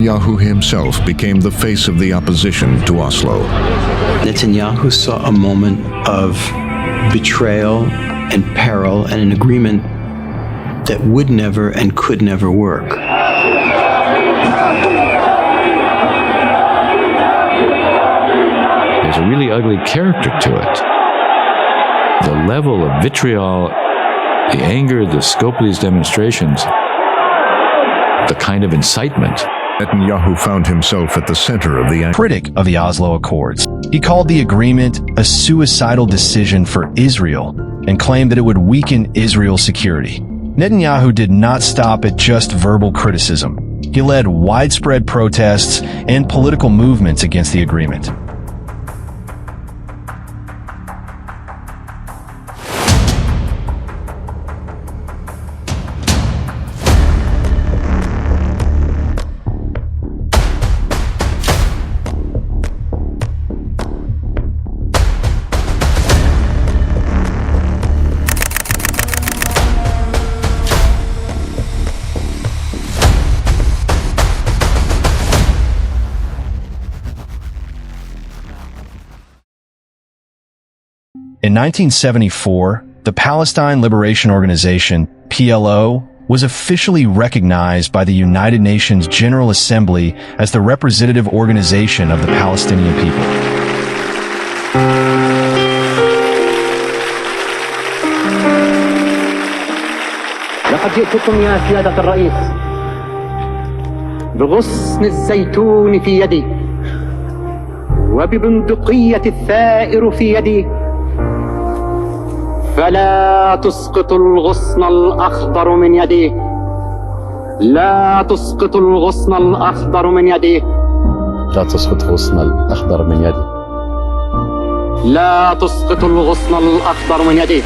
Netanyahu himself became the face of the opposition to Oslo. Netanyahu saw a moment of betrayal and peril and an agreement that would never and could never work. There's a really ugly character to it. The level of vitriol, the anger, the scope of these demonstrations, the kind of incitement. Netanyahu found himself at the center of the critic of the Oslo Accords. He called the agreement a suicidal decision for Israel and claimed that it would weaken Israel's security. Netanyahu did not stop at just verbal criticism. He led widespread protests and political movements against the agreement. In 1974, the Palestine Liberation Organization, PLO, was officially recognized by the United Nations General Assembly as the representative organization of the Palestinian people. لقد جئتكم يا سيادة الرئيس بغصن الزيتون في يدي وببندقية الثائر في يدي فلا تسقط الغصن الأخضر من يدي لا تسقط الغصن الأخضر من يدي لا تسقط الغصن الأخضر من يدي لا تسقط الغصن الأخضر من يدي.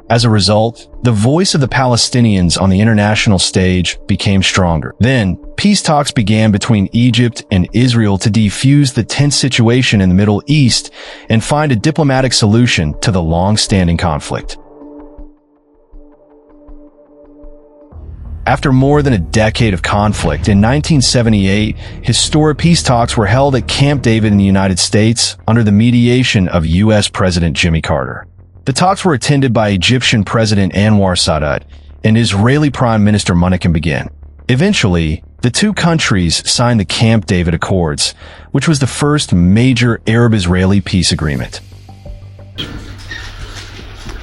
As a result, the voice of the Palestinians on the international stage became stronger. Then, peace talks began between Egypt and Israel to defuse the tense situation in the Middle East and find a diplomatic solution to the long-standing conflict. After more than a decade of conflict, in 1978, historic peace talks were held at Camp David in the United States under the mediation of U.S. President Jimmy Carter. The talks were attended by Egyptian President Anwar Sadat and Israeli Prime Minister Menachem began. Eventually, the two countries signed the Camp David Accords, which was the first major Arab-Israeli peace agreement.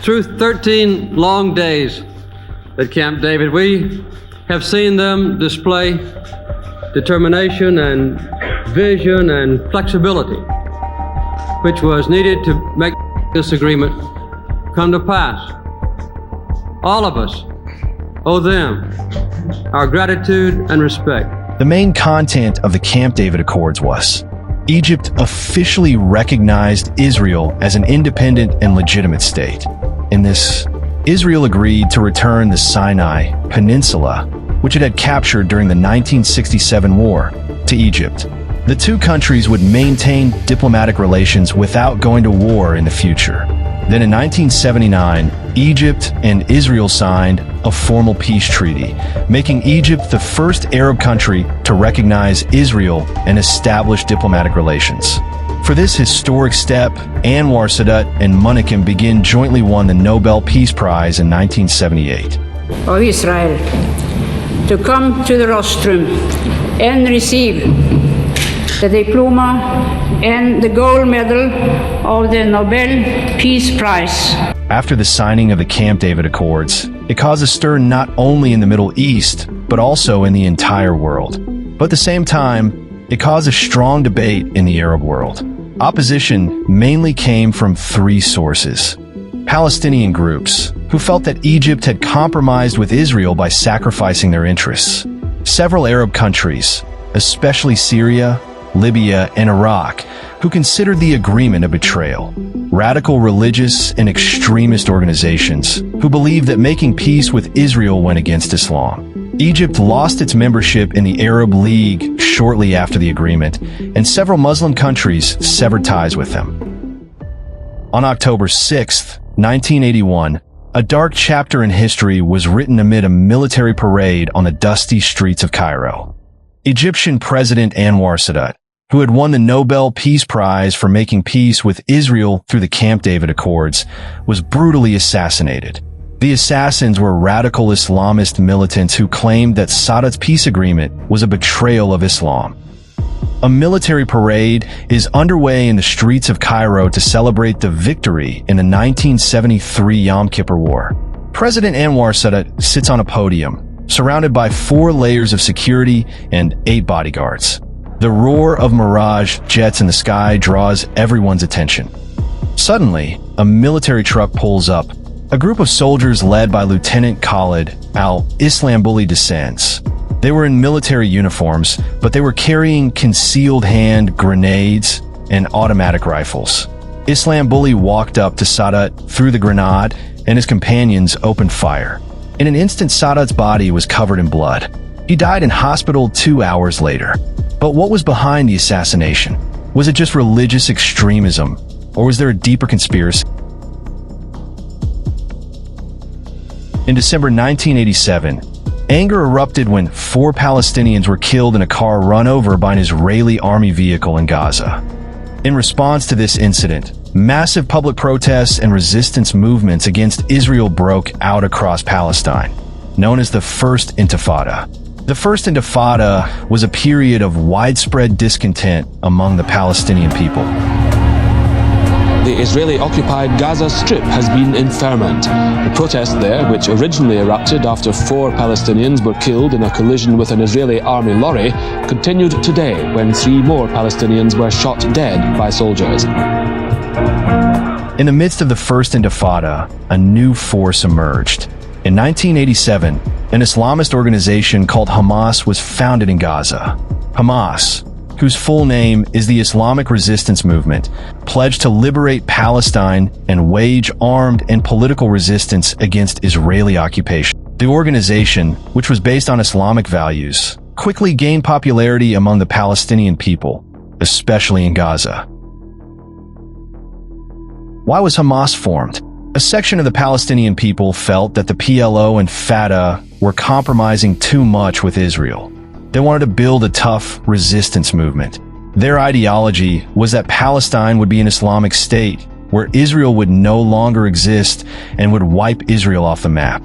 Through 13 long days at Camp David, we have seen them display determination and vision and flexibility, which was needed to make this agreement come to pass. All of us owe them our gratitude and respect. The main content of the Camp David Accords was Egypt officially recognized Israel as an independent and legitimate state. In this, Israel agreed to return the Sinai Peninsula, which it had captured during the 1967 war, to Egypt. The two countries would maintain diplomatic relations without going to war in the future. Then in 1979, Egypt and Israel signed a formal peace treaty, making Egypt the first Arab country to recognize Israel and establish diplomatic relations. For this historic step, Anwar Sadat and Menachem Begin jointly won the Nobel Peace Prize in 1978. Of Israel to come to the rostrum and receive the diploma and the gold medal of the Nobel Peace Prize. After the signing of the Camp David Accords, it caused a stir not only in the Middle East, but also in the entire world. But at the same time, it caused a strong debate in the Arab world. Opposition mainly came from three sources. Palestinian groups, who felt that Egypt had compromised with Israel by sacrificing their interests. Several Arab countries, especially Syria, Libya, and Iraq, who considered the agreement a betrayal. Radical religious and extremist organizations, who believed that making peace with Israel went against Islam. Egypt lost its membership in the Arab League shortly after the agreement, and several Muslim countries severed ties with them. On October 6, 1981, a dark chapter in history was written amid a military parade on the dusty streets of Cairo. Egyptian President Anwar Sadat, who had won the Nobel Peace Prize for making peace with Israel through the Camp David Accords, was brutally assassinated. The assassins were radical Islamist militants who claimed that Sadat's peace agreement was a betrayal of Islam. A military parade is underway in the streets of Cairo to celebrate the victory in the 1973 Yom Kippur War. President Anwar Sadat sits on a podium, surrounded by 4 layers of security and 8 bodyguards. The roar of Mirage jets in the sky draws everyone's attention. Suddenly, a military truck pulls up. A group of soldiers led by Lieutenant Khalid al-Islambuli descends. They were in military uniforms, but they were carrying concealed hand grenades and automatic rifles. Islambuli walked up to Sadat, threw the grenade, and his companions opened fire. In an instant, Sadat's body was covered in blood. He died in hospital 2 hours later. But what was behind the assassination? Was it just religious extremism, or was there a deeper conspiracy? In December 1987, anger erupted when 4 Palestinians were killed in a car run over by an Israeli army vehicle in Gaza. In response to this incident, massive public protests and resistance movements against Israel broke out across Palestine, known as the First Intifada. The First Intifada was a period of widespread discontent among the Palestinian people. The Israeli-occupied Gaza Strip has been in ferment. The protest there, which originally erupted after 4 Palestinians were killed in a collision with an Israeli army lorry, continued today when 3 more Palestinians were shot dead by soldiers. In the midst of the First Intifada, a new force emerged. In 1987, an Islamist organization called Hamas was founded in Gaza. Hamas, whose full name is the Islamic Resistance Movement, pledged to liberate Palestine and wage armed and political resistance against Israeli occupation. The organization, which was based on Islamic values, quickly gained popularity among the Palestinian people, especially in Gaza. Why was Hamas formed? A section of the Palestinian people felt that the PLO and Fatah were compromising too much with Israel. They wanted to build a tough resistance movement. Their ideology was that Palestine would be an Islamic state, where Israel would no longer exist and would wipe Israel off the map.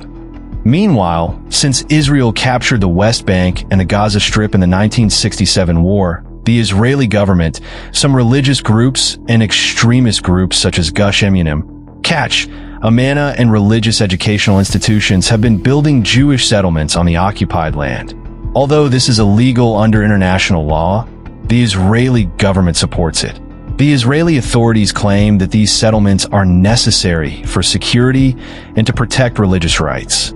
Meanwhile, since Israel captured the West Bank and the Gaza Strip in the 1967 war, the Israeli government, some religious groups, and extremist groups such as Gush Emunim, Amana, and religious educational institutions have been building Jewish settlements on the occupied land. Although this is illegal under international law, the Israeli government supports it. The Israeli authorities claim that these settlements are necessary for security and to protect religious rights.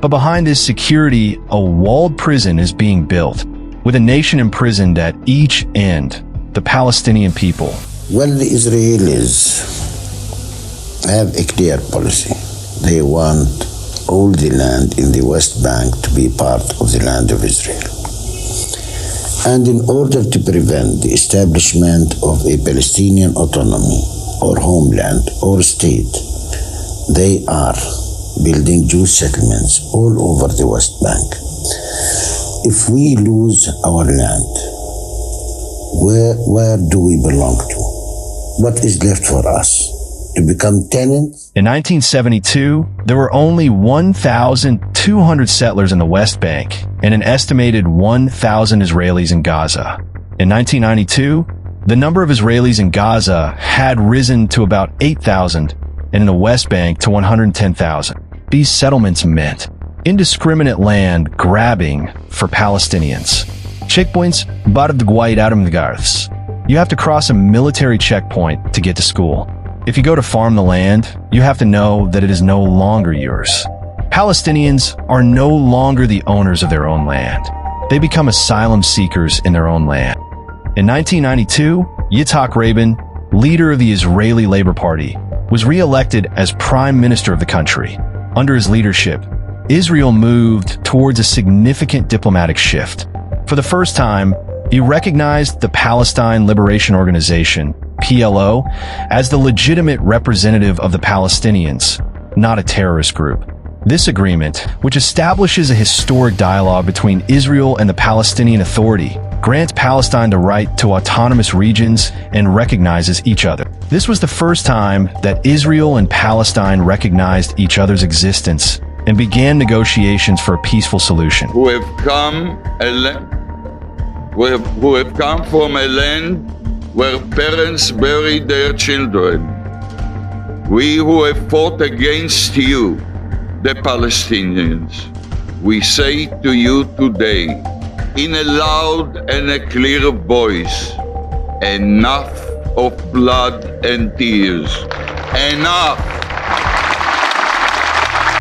But behind this security, a walled prison is being built, with a nation imprisoned at each end, the Palestinian people. Well, the Israelis have a clear policy. They want all the land in the West Bank to be part of the land of Israel. And in order to prevent the establishment of a Palestinian autonomy or homeland or state, they are building Jewish settlements all over the West Bank. If we lose our land, where do we belong to? What is left for us? To become tenants? In 1972, there were only 1,200 settlers in the West Bank and an estimated 1,000 Israelis in Gaza. In 1992, the number of Israelis in Gaza had risen to about 8,000 and in the West Bank to 110,000. These settlements meant indiscriminate land grabbing for Palestinians. Checkpoints, you have to cross a military checkpoint to get to school. If you go to farm the land, you have to know that it is no longer yours. Palestinians are no longer the owners of their own land. They become asylum seekers in their own land. In 1992, Yitzhak Rabin, leader of the Israeli Labor Party, was re-elected as prime minister of the country. Under his leadership, Israel moved towards a significant diplomatic shift. For the first time, he recognized the Palestine Liberation Organization, PLO, as the legitimate representative of the Palestinians, not a terrorist group. This agreement, which establishes a historic dialogue between Israel and the Palestinian Authority, grants Palestine the right to autonomous regions and recognizes each other. This was the first time that Israel and Palestine recognized each other's existence and began negotiations for a peaceful solution. Who have come from a land where parents buried their children. We who have fought against you, the Palestinians, we say to you today, in a loud and a clear voice, enough of blood and tears. Enough!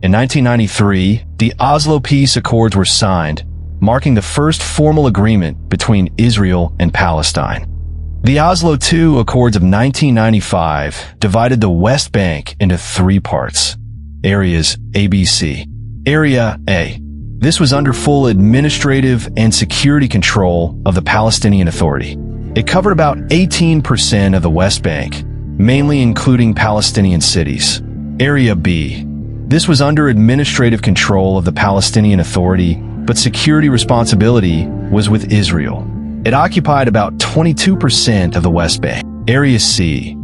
In 1993, the Oslo Peace Accords were signed, marking the first formal agreement between Israel and Palestine. The Oslo II Accords of 1995 divided the West Bank into three parts. Areas ABC. Area A. This was under full administrative and security control of the Palestinian Authority. It covered about 18% of the West Bank, mainly including Palestinian cities. Area B. This was under administrative control of the Palestinian Authority, but security responsibility was with Israel. It occupied about 22% of the West Bank. Area C.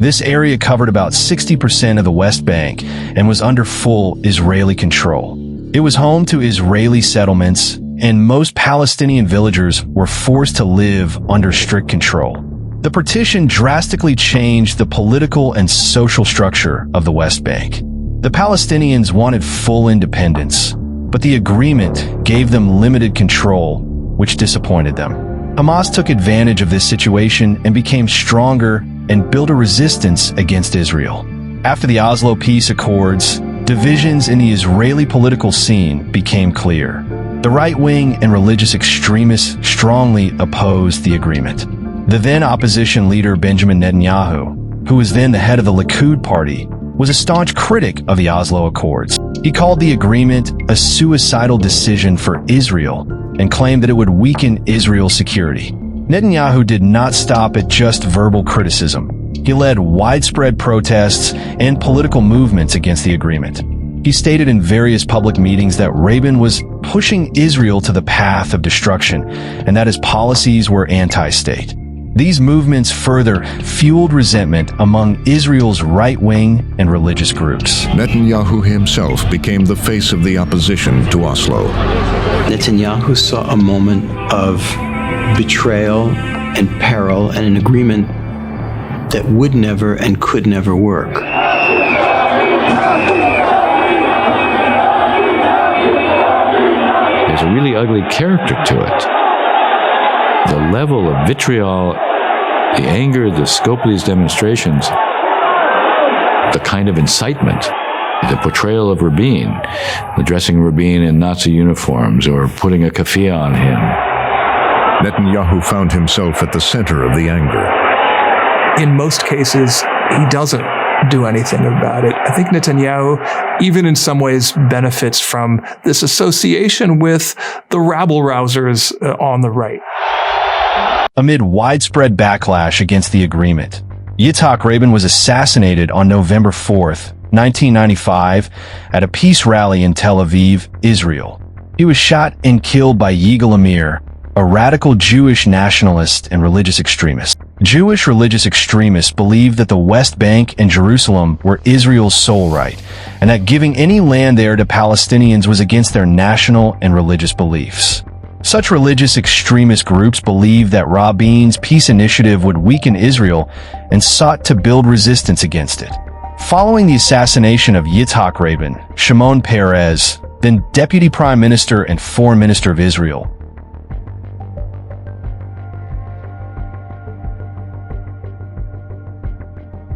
This area covered about 60% of the West Bank and was under full Israeli control. It was home to Israeli settlements, and most Palestinian villagers were forced to live under strict control. The partition drastically changed the political and social structure of the West Bank. The Palestinians wanted full independence, but the agreement gave them limited control, which disappointed them. Hamas took advantage of this situation and became stronger and built a resistance against Israel. After the Oslo Peace Accords, divisions in the Israeli political scene became clear. The right-wing and religious extremists strongly opposed the agreement. The then opposition leader Benjamin Netanyahu, who was then the head of the Likud party, was a staunch critic of the Oslo Accords. He called the agreement a suicidal decision for Israel and claimed that it would weaken Israel's security. Netanyahu did not stop at just verbal criticism. He led widespread protests and political movements against the agreement. He stated in various public meetings that Rabin was pushing Israel to the path of destruction and that his policies were anti-state. These movements further fueled resentment among Israel's right-wing and religious groups. Netanyahu himself became the face of the opposition to Oslo. Netanyahu saw a moment of betrayal and peril and an agreement that would never and could never work. There's a really ugly character to it. The level of vitriol, the anger, the scope of these demonstrations, the kind of incitement, the portrayal of Rabin, dressing Rabin in Nazi uniforms or putting a keffiyeh on him. Netanyahu found himself at the center of the anger. In most cases, he doesn't do anything about it. I think Netanyahu, even in some ways, benefits from this association with the rabble-rousers on the right. Amid widespread backlash against the agreement, Yitzhak Rabin was assassinated on November 4th, 1995, at a peace rally in Tel Aviv, Israel. He was shot and killed by Yigal Amir, a radical Jewish nationalist and religious extremist. Jewish religious extremists believed that the West Bank and Jerusalem were Israel's sole right, and that giving any land there to Palestinians was against their national and religious beliefs. Such religious extremist groups believed that Rabin's peace initiative would weaken Israel and sought to build resistance against it. Following the assassination of Yitzhak Rabin, Shimon Peres, then Deputy Prime Minister and Foreign Minister of Israel,